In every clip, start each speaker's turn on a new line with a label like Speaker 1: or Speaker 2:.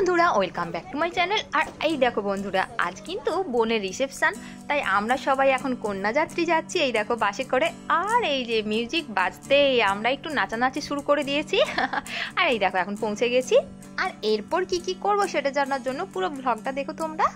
Speaker 1: বন্ধুরা welcome back to my channel. আর এই দেখো বন্ধুরা, আজ কিন্তু বোনের রিসেপশন, তাই আমরা সবাই এখন কন্যাযাত্রী যাচ্ছি এই দেখো বাসে করে। আর এই যে মিউজিক বাজতেই আমরা একটু নাচানাচি শুরু করে দিয়েছি। আর এই দেখো এখন পৌঁছে গেছি। আর এরপর কি কি করবো সেটা জানার জন্য পুরো ব্লগটা দেখো তোমরা।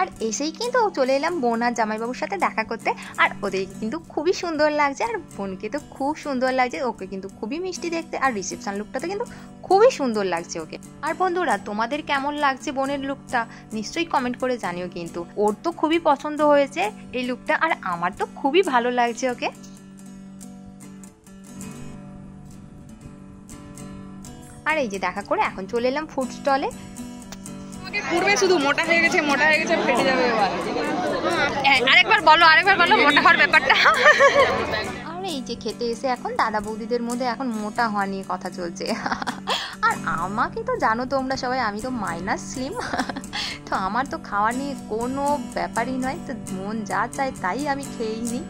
Speaker 1: আর এসেই কিন্তু চলে এলাম বোন আর জামাইবাবুর সাথে দেখা করতে। আর ওদের কিন্তু খুবই সুন্দর লাগছে, আর বোনকে তো খুব সুন্দর লাগছে, ওকে কিন্তু খুবই মিষ্টি দেখতে। আর রিসেপশন লুকটাতে কিন্তু খুবই সুন্দর লাগছে ওকে। আর বন্ধুরা তোমাদের কেমন লাগছে বোনের লুকটা নিশ্চয়ই কমেন্ট করে জানিও। কিন্তু ওর তো খুবই পছন্দ হয়েছে এই লুকটা, আর আমার তো খুবই ভালো লাগছে ওকে। আর এই যে দেখা করে এখন চলে এলাম ফুড স্টলে।
Speaker 2: পূর্বে শুধু মোটা হয়ে গেছে ফেটে যাবে এবার।
Speaker 1: আরেকবার বলো মোটা হওয়ার ব্যাপারটা। আর এই যে খেতে এসে এখন দাদা বৌদিদের মধ্যে এখন মোটা হওয়া নিয়ে কথা চলছে। আর আমাকে তো জানো তোমরা সবাই, আমি তো মাইনাস স্লিম। তো আমার তো খাওয়া নিয়ে কোনো ব্যাপারই নয়, তো মন যা চায় তাই আমি খেয়েই নিই।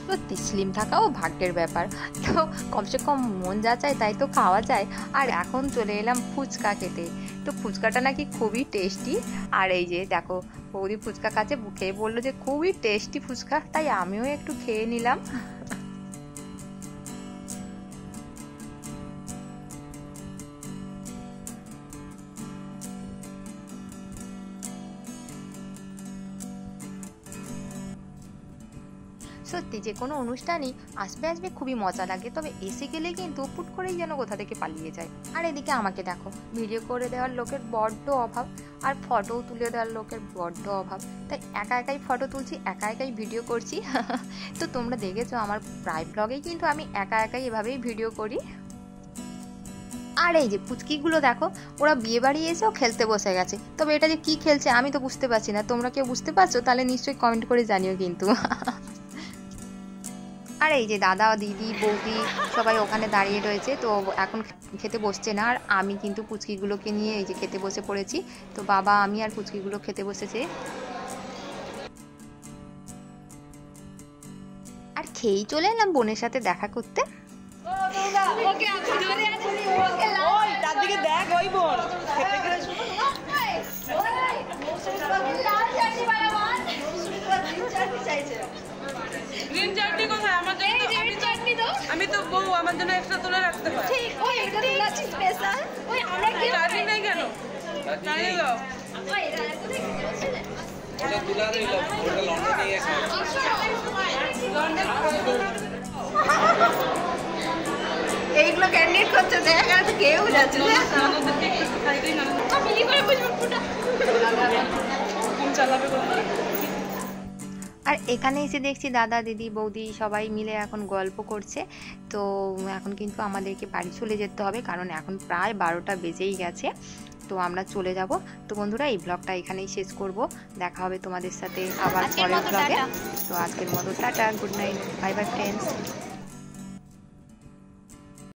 Speaker 1: সত্যি স্লিম থাকাও ভাগ্যের ব্যাপার, তো কমসে কম মন যা চায় তাই তো খাওয়া যায়। আর এখন চলে এলাম ফুচকা খেতে। তো ফুচকাটা নাকি খুবই টেস্টি। আর এই যে দেখো বৌদি ফুচকা কাছে খেয়ে বললো যে খুবই টেস্টি ফুচকা, তাই আমিও একটু খেয়ে নিলাম। সত্যি যে কোনো অনুষ্ঠানই আসবে খুবই মজা লাগে, তবে এসে গেলে কিন্তু পুট করেই যেন কোথা থেকে পালিয়ে যায়। আর এদিকে আমাকে দেখো ভিডিও করে দেওয়ার লোকের বড্ড অভাব, আর ফটোও তুলে দেওয়ার লোকের বড্ড অভাব, তাই একা একাই ফটো তুলছি, একা একাই ভিডিও করছি। তো তোমরা দেখেছো আমার প্রায় ব্লগেই কিন্তু আমি একা একাই এভাবেই ভিডিও করি। আর এই যে পুচকিগুলো দেখো, ওরা বিয়ে বাড়ি এসেও খেলতে বসে গেছে, তবে এটা যে কি খেলছে আমি তো বুঝতে পারছি না। তোমরা কেউ বুঝতে পারছো? তাহলে নিশ্চয়ই কমেন্ট করে জানিও কিন্তু। আর এই যে দাদা দিদি বৌদি সবাই ওখানে দাঁড়িয়ে রয়েছে, তো এখন খেতে বসছে না। আর আমি কিন্তু পুচকিগুলোকে নিয়ে এই যে খেতে বসে পড়েছি। তো বাবা আমি আর পুচকিগুলো খেতে বসেছে। আর খেয়েই চলে এলাম বোনের সাথে দেখা করতে।
Speaker 2: গ্রিন চাটনি কোথায়? আমার জন্য আমি তো বউ, আমার জন্য এক্সট্রা তুলে রাখতে হয়। ঠিক ওই এটা দিলাছি স্পেশাল। ওই আমরা কি চাটনি নাই কেন? চাটনি দাও। ওই এটা কোথায় গেছে? ওটা তুলা দিল, ওটা লন্ডনে গেছে। এইগুলো ক্যান্ডিডেট করতে দেখা গেছে কেউ যাচ্ছে না। আমাদেরকে একটু খাই দিই না। মিলি করে বুঝবো পুরো। কম চালাবে কোথায়?
Speaker 1: আর এখানে এসে দেখছি দাদা দিদি বৌদি সবাই মিলে এখন গল্প করছে। তো এখন কিন্তু আমাদেরকে বাড়ি চলে যেতে হবে, কারণ এখন প্রায় 12টা বেজেই গেছে। তো আমরা চলে যাব। তো বন্ধুরা এই ব্লগটা এখানেই শেষ করব, দেখা হবে তোমাদের সাথে আবার পরের ব্লগে। তো আজকের মতো tata, good night, bye bye friends.